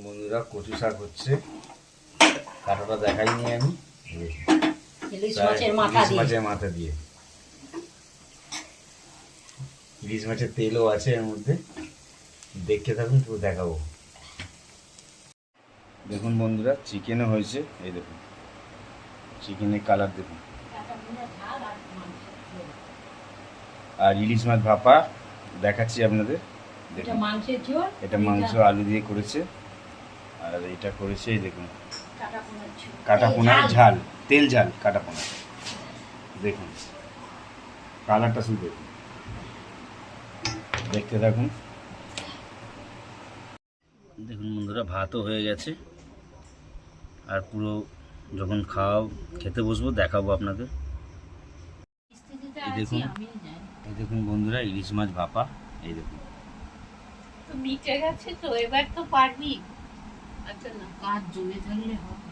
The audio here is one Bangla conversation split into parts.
বন্ধুরা কচু শাক হচ্ছে, কাটাটা দেখাইনি আমি। ইলিশ মাছের মাথা দিয়ে ইলিশ মাছের তেলও আছে এর মধ্যে, দেখতে থাকুন, পুরো দেখাবো। দেখুন বন্ধুরা, চিকেনও হয়েছে, এই দেখুন চিকেনের কালার দেখুন, আর ইলিশ মাছ ভাপা দেখাচ্ছি আপনাদের। এটা মাংস আলু দিয়ে করেছে, আর এটা করেছে এই দেখুন কাটা পোনার ঝাল, তেল ঝাল কাটা পোনা। দেখুন কালারটা শুধু দেখুন, দেখতে থাকুন। দেখুন বন্ধুরা, ভাতও হয়ে গেছে, আর পুরো যখন খেতে বসবো দেখাবো আপনাদের। এই দেখুন বন্ধুরা, ইলিশ মাছ ভাপা, এই দেখুন। তো মিটে গেছে তো, এবার তো পারবি। আচ্ছা না, কাজ জমে থাকলে হবে।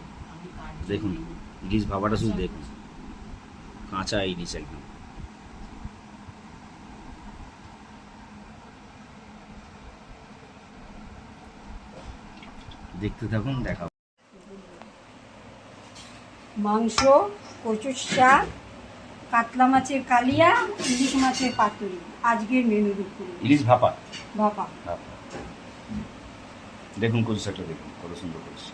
দেখুন ইলিশ ভাপাটা শুধু দেখুন, কাঁচা ইলিশ একদম। দেখতে থাকুন, দেখাবো। মাংস, কচুর শাক, কাতলা মাছের কালিয়া, ইলিশ মাছের পাতুরি আজকের মেনু দুপুরে। ইলিশ ভাপা ভাপা। দেখুন কচু শাকটা দেখুন কত সুন্দর করেছে।